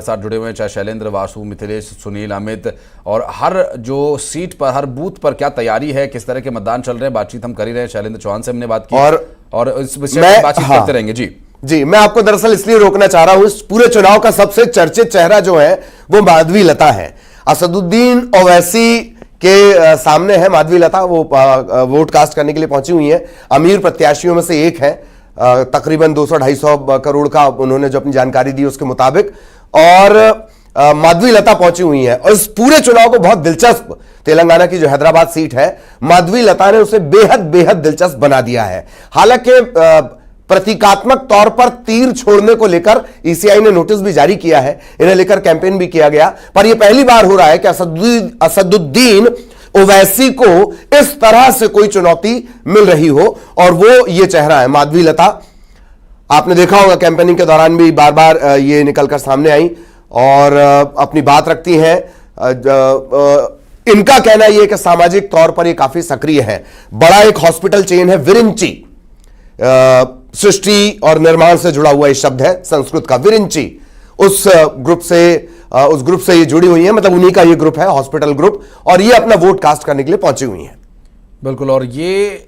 साथ जुड़े हुए हैं, चाहे शैलेंद्र, वासु, मिथिलेश, सुनील, अमित, और हर जो सीट पर, हर बूथ पर क्या तैयारी है, किस तरह के मतदान चल रहे हैं, बातचीत हम कर ही रहे हैं। शैलेंद्र चौहान से हमने बात की और इस विषय पर बातचीत करते रहेंगे। जी, मैं आपको दरअसल इसलिए रोकना चाह रहा हूं, इस पूरे चुनाव का सबसे चर्चित चेहरा जो है वो माधवी लता है। असदुद्दीन ओवैसी के सामने है माधवी लता, वो वोट कास्ट करने के लिए पहुंची हुई है। अमीर प्रत्याशियों में से एक है, तकरीबन 200-250 करोड़ का उन्होंने जो अपनी जानकारी दी उसके मुताबिक, और माधवी लता पहुंची हुई है। और इस पूरे चुनाव को बहुत दिलचस्प, तेलंगाना की जो हैदराबाद सीट है, माधवी लता ने उसे बेहद बेहद दिलचस्प बना दिया है। हालांकि प्रतीकात्मक तौर पर तीर छोड़ने को लेकर ईसीआई ने नोटिस भी जारी किया है, इन्हें लेकर कैंपेन भी किया गया, पर यह पहली बार हो रहा है कि असदुद्दीन ओवैसी को इस तरह से कोई चुनौती मिल रही हो, और वो ये चेहरा है माधवी लता। आपने देखा होगा कैंपेनिंग के दौरान भी बार बार ये निकलकर सामने आई और अपनी बात रखती हैं। इनका कहना यह है कि सामाजिक तौर पर ये काफी सक्रिय है। बड़ा एक हॉस्पिटल चेन है विरिंची, सृष्टि और निर्माण से जुड़ा हुआ ये शब्द है संस्कृत का, विरिंची। उस ग्रुप से ये जुड़ी हुई है, मतलब उन्हीं का ये ग्रुप है, हॉस्पिटल ग्रुप, और ये अपना वोट कास्ट करने के लिए पहुंची हुई है। बिल्कुल, और ये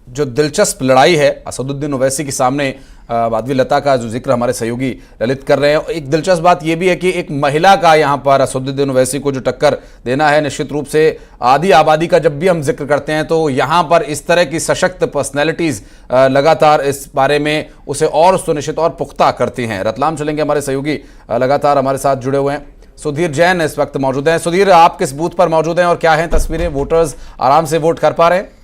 जो दिलचस्प लड़ाई है असदुद्दीन ओवैसी के सामने, माधवी लता का जो जिक्र हमारे सहयोगी ललित कर रहे हैं, एक दिलचस्प बात यह भी है कि एक महिला का यहां पर असदुद्दीन ओवैसी को जो टक्कर देना है, निश्चित रूप से आधी आबादी का जब भी हम जिक्र करते हैं तो यहां पर इस तरह की सशक्त पर्सनैलिटीज लगातार इस बारे में उसे और सुनिश्चित और पुख्ता करती हैं। रतलाम चलेंगे, हमारे सहयोगी लगातार हमारे साथ जुड़े हुए हैं। सुधीर जैन इस वक्त मौजूद हैं। सुधीर, आप किस बूथ पर मौजूद हैं और क्या है तस्वीरें, वोटर्स आराम से वोट कर पा रहे हैं?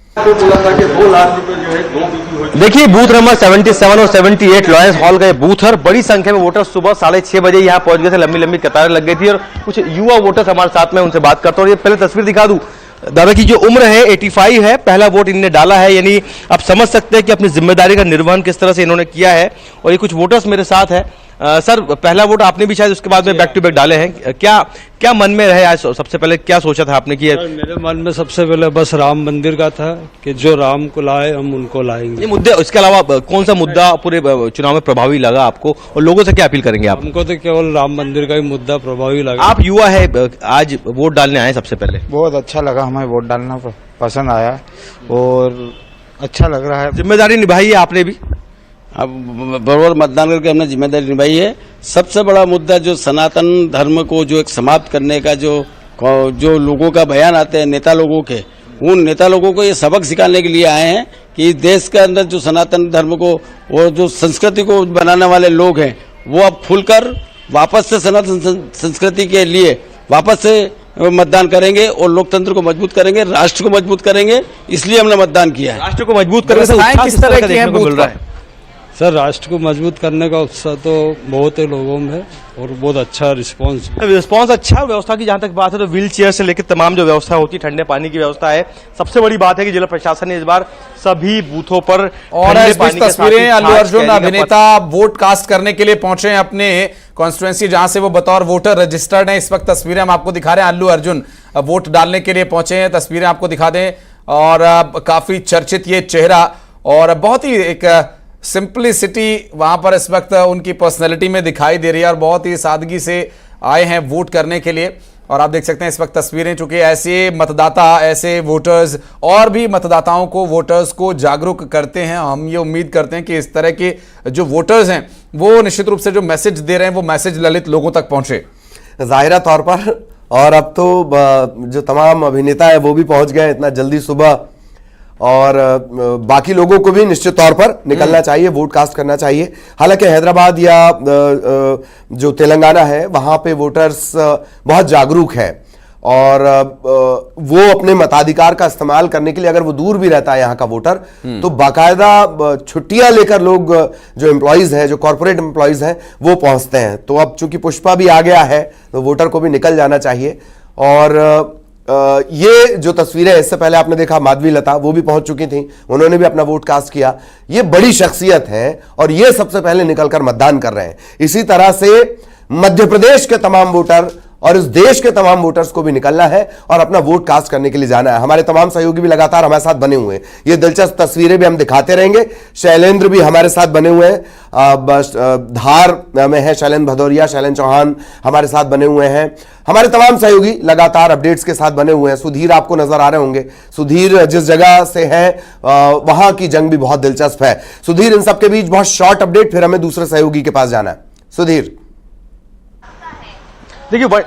देखिए, बूथ नंबर 77 और 78 लॉयंस हॉल का बूथ है। बड़ी संख्या में वोटर सुबह 6:30 बजे यहाँ पहुंच गए थे, लंबी लंबी कतारें लग गई थी और कुछ युवा वोटर्स हमारे साथ में, उनसे बात करता हूँ। ये पहले तस्वीर दिखा दूं, दादा की जो उम्र है 85 है, पहला वोट इन्होंने डाला है, यानी आप समझ सकते हैं कि अपनी जिम्मेदारी का निर्वहन किस तरह से इन्होंने किया है। और ये कुछ वोटर्स मेरे साथ है। सर, पहला वोट आपने भी शायद उसके बाद में बैक टू बैक डाले हैं, क्या मन में रहे आज? सबसे पहले क्या सोचा था आपने कि मेरे मन में सबसे पहले बस राम मंदिर का था कि जो राम को लाए हम उनको लाएंगे। ये मुद्दे, इसके अलावा कौन सा मुद्दा पूरे चुनाव में प्रभावी लगा आपको और लोगों से क्या अपील करेंगे आप? हमको तो केवल राम मंदिर का ही मुद्दा प्रभावी लगा। आप युवा है, आज वोट डालने आए, सबसे पहले बहुत अच्छा लगा, हमें वोट डालना पसंद आया और अच्छा लग रहा है। जिम्मेदारी निभाई है आपने भी? अब बराबर मतदान करके हमने जिम्मेदारी निभाई है। सबसे बड़ा मुद्दा जो सनातन धर्म को जो एक समाप्त करने का जो लोगों का बयान आते हैं, नेता लोगों के, उन नेता लोगों को ये सबक सिखाने के लिए आए हैं कि देश के अंदर जो सनातन धर्म को और जो संस्कृति को बनाने वाले लोग हैं, वो अब खुलकर वापस से सनातन संस्कृति के लिए वापस से मतदान करेंगे और लोकतंत्र को मजबूत करेंगे, राष्ट्र को मजबूत करेंगे। इसलिए हमने मतदान किया है। राष्ट्र को मजबूत करने से किस तरह का देखने को मिल रहा है? सर, राष्ट्र को मजबूत करने का उत्साह तो बहुत है लोगों में और बहुत अच्छा रिस्पांस अच्छा। व्यवस्था की जहां तक बात है तो व्हील चेयर से लेकर तमाम जो व्यवस्था होती है, ठंडे पानी की व्यवस्था है। सबसे बड़ी बात है कि जिला प्रशासन ने इस बार सभी बूथों पर, और तस्वीरें अल्लू अर्जुन अभिनेता वोट कास्ट करने के लिए पहुंचे हैं अपने कॉन्स्टिट्यूएंसी, जहां से वो बतौर वोटर रजिस्टर्ड हैं। इस वक्त तस्वीरें हम आपको दिखा रहे हैं, अल्लू अर्जुन वोट डालने के लिए पहुंचे हैं। तस्वीरें आपको दिखा दें, और काफी चर्चित ये चेहरा और बहुत ही एक सिंपलिसिटी वहां पर इस वक्त उनकी पर्सनैलिटी में दिखाई दे रही है और बहुत ही सादगी से आए हैं वोट करने के लिए। और आप देख सकते हैं इस वक्त तस्वीरें, चूंकि ऐसे मतदाता, ऐसे वोटर्स और भी मतदाताओं को, वोटर्स को जागरूक करते हैं। हम ये उम्मीद करते हैं कि इस तरह के जो वोटर्स हैं वो निश्चित रूप से जो मैसेज दे रहे हैं वो मैसेज ललित लोगों तक पहुंचे जाहिरा तौर पर। और अब तो जो तमाम अभिनेता है वो भी पहुंच गए इतना जल्दी सुबह, और बाकी लोगों को भी निश्चित तौर पर निकलना चाहिए, वोट कास्ट करना चाहिए। हालांकि हैदराबाद या जो तेलंगाना है वहां पे वोटर्स बहुत जागरूक है और वो अपने मताधिकार का इस्तेमाल करने के लिए, अगर वो दूर भी रहता है यहाँ का वोटर, तो बाकायदा छुट्टियां लेकर लोग, जो एम्प्लॉइज हैं, जो कॉर्पोरेट एम्प्लॉइज हैं, वो पहुंचते हैं। तो अब चूंकि पुष्पा भी आ गया है तो वोटर को भी निकल जाना चाहिए। और ये जो तस्वीरें, इससे पहले आपने देखा माधवी लता, वो भी पहुंच चुकी थी, उन्होंने भी अपना वोट कास्ट किया। ये बड़ी शख्सियत है और ये सबसे पहले निकलकर मतदान कर रहे हैं। इसी तरह से मध्य प्रदेश के तमाम वोटर और इस देश के तमाम वोटर्स को भी निकलना है और अपना वोट कास्ट करने के लिए जाना है। हमारे तमाम सहयोगी भी लगातार हमारे साथ बने हुए हैं, ये दिलचस्प तस्वीरें भी हम दिखाते रहेंगे। शैलेंद्र भी हमारे साथ बने हुए हैं, धार में है शैलेंद्र भदौरिया, शैलेंद्र चौहान हमारे साथ बने हुए हैं। हमारे तमाम सहयोगी लगातार अपडेट्स के साथ बने हुए हैं। सुधीर आपको नजर आ रहे होंगे, सुधीर जिस जगह से हैं वहां की जंग भी बहुत दिलचस्प है। सुधीर, इन सबके बीच बहुत शॉर्ट अपडेट, फिर हमें दूसरे सहयोगी के पास जाना है। सुधीर, देखिए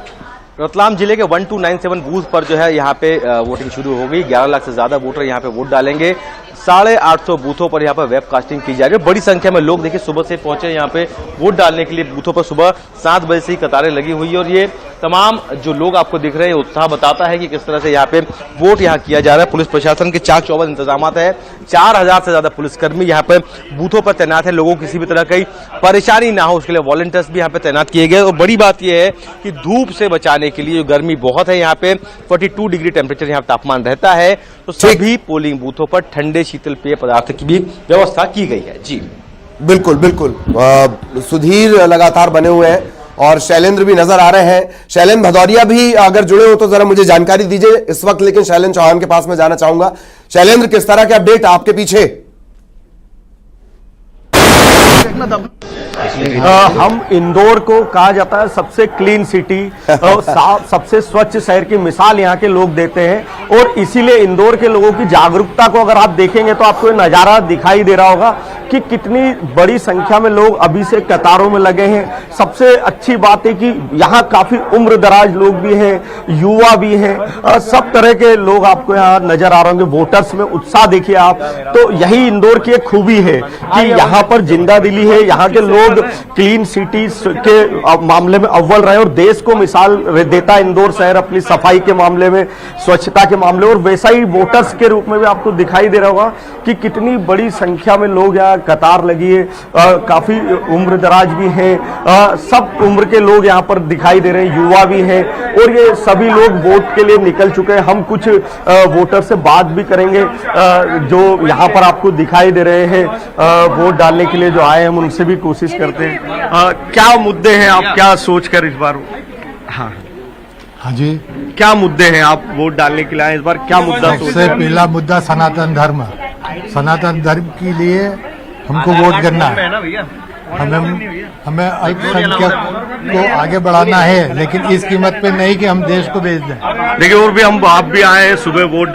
रतलाम जिले के 1297 बूथ पर जो है यहाँ पे वोटिंग शुरू हो गई। 11 लाख से ज्यादा वोटर यहाँ पे वोट डालेंगे। 850 बूथों पर यहाँ पर वेबकास्टिंग की जा रही है। बड़ी संख्या में लोग देखिए सुबह से पहुंचे यहाँ पे वोट डालने के लिए। बूथों पर सुबह 7 बजे से ही कतारें लगी हुई है और ये तमाम जो लोग आपको दिख रहे हैं उत्साह बताता है कि किस तरह से यहाँ पे वोट यहाँ किया जा रहा है। पुलिस प्रशासन के चाक चौबंद इंतजाम है। 4000 से ज्यादा पुलिसकर्मी यहाँ पे बूथों पर तैनात है। लोगों को किसी भी तरह की परेशानी ना हो उसके लिए वॉलंटियर्स भी यहाँ पे तैनात किए गए। और बड़ी बात यह है कि धूप से बचाने के लिए गर्मी बहुत है, यहाँ पे 42 डिग्री टेम्परेचर यहाँ तापमान रहता है, तो सभी पोलिंग बूथों पर ठंडे शीतल पेय पदार्थ की भी व्यवस्था की गई है। जी बिल्कुल बिल्कुल, सुधीर लगातार बने हुए हैं और शैलेंद्र भी नजर आ रहे हैं। शैलेंद्र भदौरिया भी अगर जुड़े हो तो जरा मुझे जानकारी दीजिए इस वक्त, लेकिन शैलेंद्र चौहान के पास में जाना चाहूंगा। शैलेंद्र, किस तरह के अपडेट आपके पीछे? हम इंदौर को कहा जाता है सबसे क्लीन सिटी और सबसे स्वच्छ शहर की मिसाल यहाँ के लोग देते हैं और इसीलिए इंदौर के लोगों की जागरूकता को अगर आप देखेंगे तो आपको ये नजारा दिखाई दे रहा होगा कि कितनी बड़ी संख्या में लोग अभी से कतारों में लगे हैं। सबसे अच्छी बात है कि यहाँ काफी उम्र दराज लोग भी हैं, युवा भी हैं, सब तरह के लोग आपको यहाँ नजर आ रहे होंगे। वोटर्स में उत्साह देखिए आप, तो यही इंदौर की एक खूबी है कि यहाँ पर जिंदा दिली है। यहाँ के लोग क्लीन सिटी के मामले में अव्वल रहे और देश को मिसाल देता है इंदौर शहर अपनी सफाई के मामले में, स्वच्छता के मामले। और वैसा ही वोटर्स के रूप में भी आपको दिखाई दे रहा होगा कि कितनी बड़ी संख्या में लोग यहाँ कतार लगी है। काफी उम्र दराज भी हैं, सब उम्र के लोग यहाँ पर दिखाई दे रहे हैं, युवा भी हैं और ये सभी लोग वोट के लिए निकल चुके हैं। हम कुछ वोटर से बात भी करेंगे जो यहाँ पर आपको दिखाई दे रहे हैं वोट डालने के लिए जो आए हैं, हम उनसे भी कोशिश करते हैं। क्या मुद्दे हैं, आप क्या सोच कर इस बार? हाँ जी, क्या मुद्दे हैं आप वोट डालने के लिए आए इस बार? क्या मुद्दा? सबसे पहला मुद्दा सनातन धर्म। सनातन धर्म के लिए हमको वोट करना है। हमें अल्पसंख्यक को आगे बढ़ाना है, लेकिन इस कीमत पे नहीं कि हम देश को बेच दें। देखिए और भी आप भी आए सुबह वोट